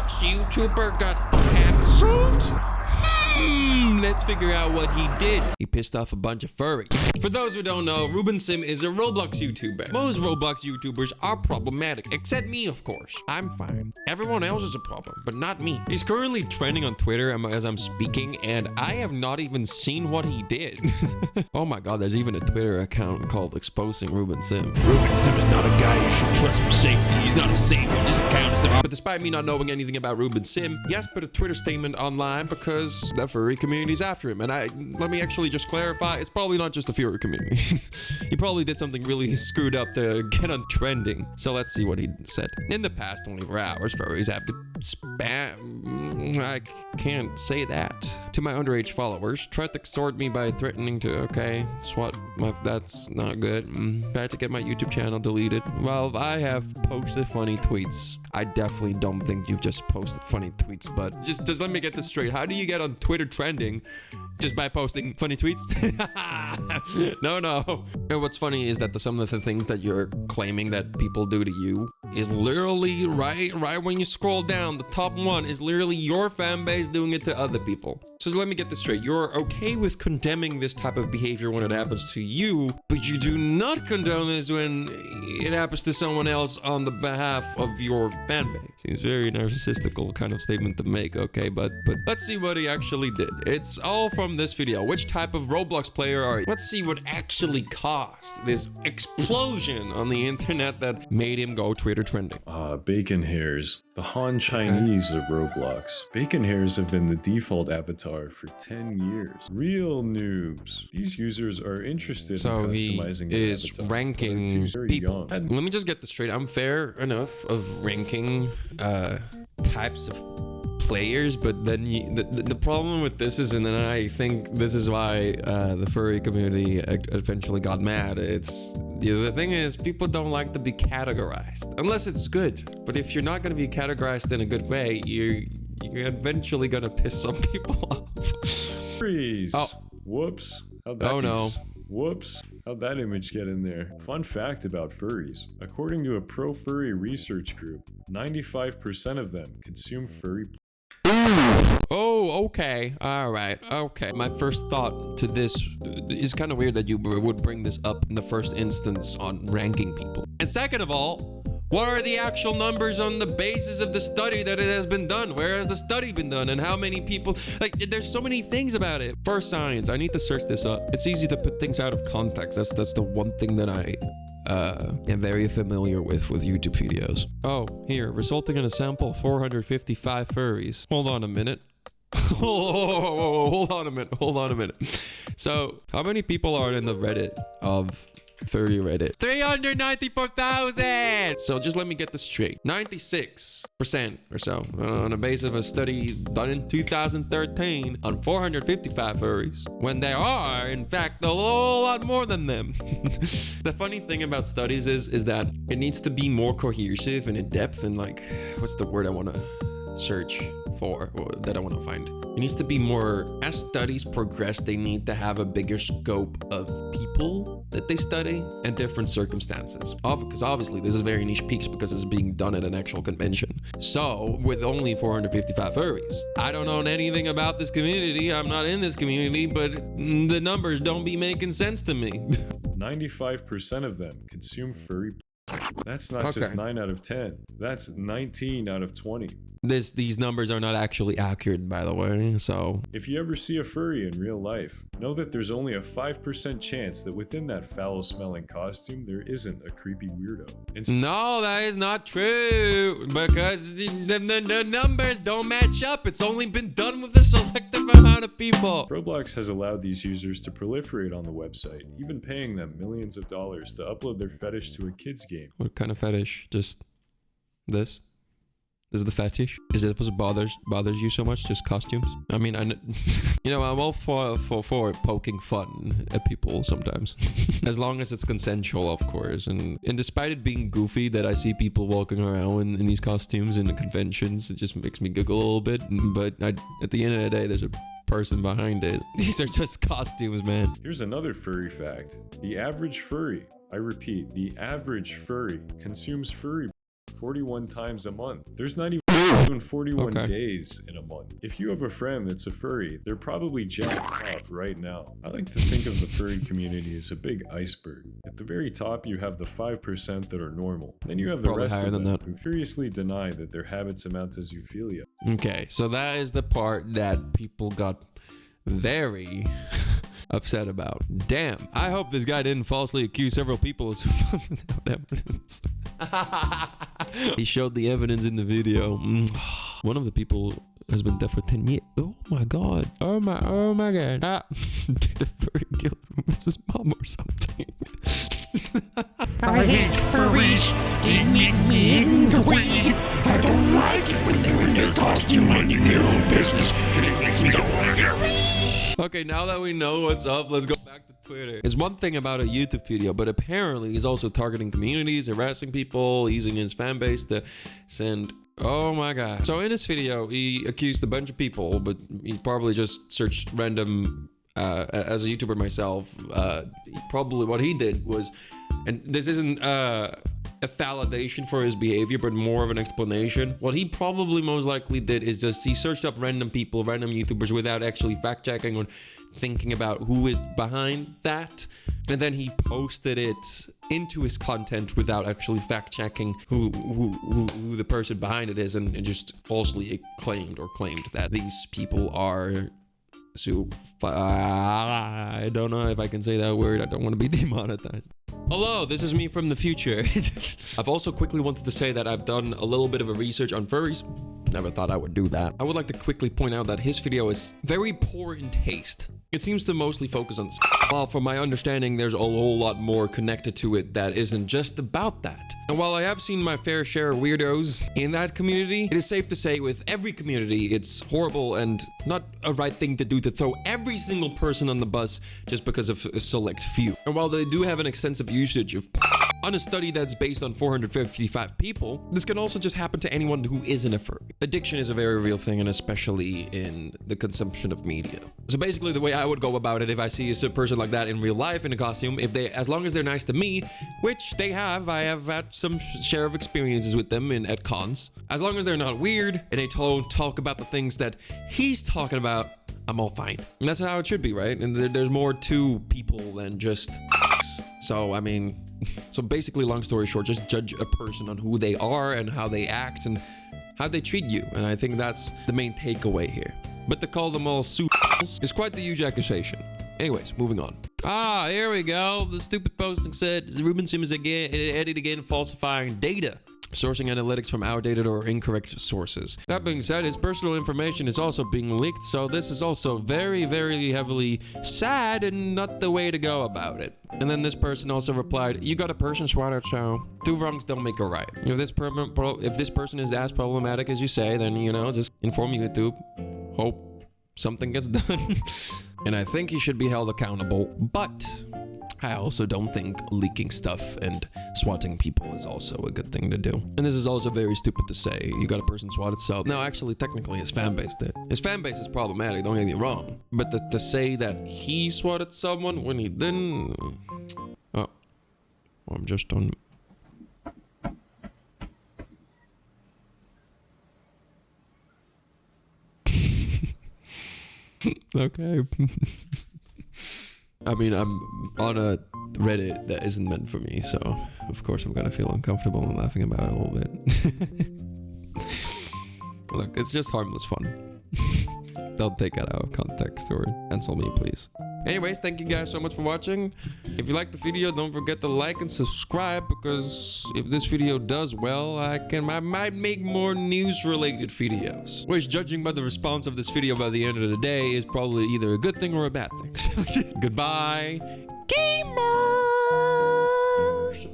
Roblox YouTuber got cancelled? Let's figure out what he did. He pissed off a bunch of furries. For those who don't know, Ruben Sim is a Roblox YouTuber. Most Roblox YouTubers are problematic, except me, of course. I'm fine. Everyone else is a problem, but not me. He's currently trending on Twitter as I'm speaking, and I have not even seen what he did. Oh my god, there's even a Twitter account called Exposing Ruben Sim. Ruben Sim is not a guy you should trust for safety. He's not a saint. This account's there. But despite me not knowing anything about Ruben Sim, he has put a Twitter statement online because the furry community's after him. And let me actually just clarify, it's probably not just the furry community. He probably did something really screwed up to get on trending. So let's see what he said. In the past 24 hours, furries have to spam... I can't say that. To my underage followers, tried to extort me by threatening to, okay, swat my... That's not good. Tried to get my YouTube channel deleted. Well, I have posted funny tweets. I definitely don't think you've just posted funny tweets, but just let me get this straight. How do you get on Twitter trending just by posting funny tweets? No. And what's funny is that some of the things that you're claiming that people do to you is literally right when you scroll down, the top one is literally your fan base doing it to other people. So let me get this straight. You're okay with condemning this type of behavior when it happens to you, but you do not condone this when it happens to someone else on the behalf of your fan base. Seems very narcissistical kind of statement to make, okay? But let's see what he actually did. It's all from this video. Which type of Roblox player are you? Let's see what actually caused this explosion on the internet that made him go Twitter trending. Bacon hairs. The Han Chinese of Roblox. Bacon hairs have been the default avatar for 10 years. Real noobs. These users are interested in customizing the avatar. So he is ranking people. Let me just get this straight. I'm fair enough of ranking types of players, but then the problem with this is, and then I think this is why the furry community eventually got mad. The thing is, people don't like to be categorized unless it's good. But if you're not going to be categorized in a good way, you're eventually going to piss some people off. Freeze. Oh, whoops. Whoops. How'd that image get in there? Fun fact about furries. According to a pro-furry research group, 95% of them consume furry. Oh, okay. All right. Okay. My first thought to this is kind of weird that you would bring this up in the first instance on ranking people. And second of all, what are the actual numbers on the basis of the study that it has been done? Where has the study been done? And how many people... Like, there's so many things about it. For science, I need to search this up. It's easy to put things out of context. That's the one thing that I am very familiar with YouTube videos. Oh, here, resulting in a sample of 455 furries. Hold on a minute. Hold on a minute. So, how many people are in the Reddit of... furry Reddit? 394,000! So just let me get this straight. 96% or so on the basis of a study done in 2013 on 455 furries, when there are, in fact, a whole lot more than them. The funny thing about studies is that it needs to be more cohesive and in depth and like, what's the word I want to search for, or that I want to find? It needs to be more, as studies progress, they need to have a bigger scope of people that they study and different circumstances. Because obviously this is very niche peaks because it's being done at an actual convention. So with only 455 furries, I don't know anything about this community. I'm not in this community, but the numbers don't be making sense to me. 95% of them consume furry. That's not just 9 out of 10. That's 19 out of 20. These numbers are not actually accurate, by the way, so... If you ever see a furry in real life, know that there's only a 5% chance that within that foul-smelling costume, there isn't a creepy weirdo. No, that is not true, because the numbers don't match up. It's only been done with a selective amount of people. Roblox has allowed these users to proliferate on the website, even paying them millions of dollars to upload their fetish to a kid's game. What kind of fetish? Just this? This is the fetish? Is it what bothers you so much? Just costumes? I mean, you know, I'm all for poking fun at people sometimes. As long as it's consensual, of course. And despite it being goofy that I see people walking around in these costumes in the conventions, it just makes me giggle a little bit. But at the end of the day, there's a person behind it. These are just costumes, man. Here's another furry fact. The average furry, I repeat, the average furry consumes furry 41 times a month. There's not even even 41 days in a month. If you have a friend that's a furry, they're probably jacked off right now. I like to think of the furry community as a big iceberg. At the very top, you have the 5% that are normal. Then you have the rest of them who furiously deny that their habits amount to zoophilia. Okay, so that is the part that people got very upset about. Damn, I hope this guy didn't falsely accuse several people of without evidence. He showed the evidence in the video. One of the people has been dead for 10 years. Oh my god. Oh my god. Did a furry kill Ruben's mom or something? I hate furries. They make me angry. I don't like it when they're in their costume minding their own business. It makes me go like Okay, now that we know what's up, let's go back to Twitter. It's one thing about a YouTube video, but apparently he's also targeting communities, harassing people, using his fan base to send... Oh my god. So in this video, he accused a bunch of people, but he probably just searched random... as a YouTuber myself, probably what he did was... And this isn't a validation for his behavior, but more of an explanation. What he probably most likely did is just he searched up random people, random YouTubers without actually fact checking or thinking about who is behind that. And then he posted it into his content without actually fact checking who the person behind it is, and just falsely claimed that these people are... So, I don't know if I can say that word. I don't want to be demonetized. Hello, this is me from the future. I've also quickly wanted to say that I've done a little bit of a research on furries. Never thought I would do that. I would like to quickly point out that his video is very poor in taste. It seems to mostly focus on... Well, from my understanding, there's a whole lot more connected to it that isn't just about that. And while I have seen my fair share of weirdos in that community, it is safe to say with every community, it's horrible and not a right thing to do to throw every single person on the bus just because of a select few. And while they do have an extensive usage of... On a study that's based on 455 people, this can also just happen to anyone who isn't a furry. Addiction is a very real thing, and especially in the consumption of media. So basically the way I would go about it if I see a person like that in real life in a costume, as long as they're nice to me, which they have, I have had some share of experiences with them at cons. As long as they're not weird and they talk about the things that he's talking about, I'm all fine. And that's how it should be, right? And there's more to people than just so, I mean... So basically, long story short, just judge a person on who they are and how they act and how they treat you. And I think that's the main takeaway here. But to call them all suits is quite the huge accusation. Anyways, moving on. Ah, here we go. The stupid posting said Ruben Sim is again falsifying data. Sourcing analytics from outdated or incorrect sources. That being said, his personal information is also being leaked, so this is also very, very heavily sad and not the way to go about it. And then this person also replied, you got a person swatted, so two wrongs don't make a right. If this person is as problematic as you say, then, you know, just inform YouTube. Hope something gets done. And I think he should be held accountable, but... I also don't think leaking stuff and swatting people is also a good thing to do. And this is also very stupid to say. You got a person swatted, so... No, actually, technically, his fan base did. His fan base is problematic, don't get me wrong. But to say that he swatted someone when he didn't... Oh. I'm just on... Okay. I mean, I'm on a Reddit that isn't meant for me, so of course I'm gonna feel uncomfortable and laughing about it a little bit. Look, it's just harmless fun. Don't take it out of context or cancel me, please. Anyways, thank you guys so much for watching. If you liked the video, don't forget to like and subscribe, because if this video does well, I might make more news-related videos. Which, judging by the response of this video by the end of the day, is probably either a good thing or a bad thing. Goodbye, gamer!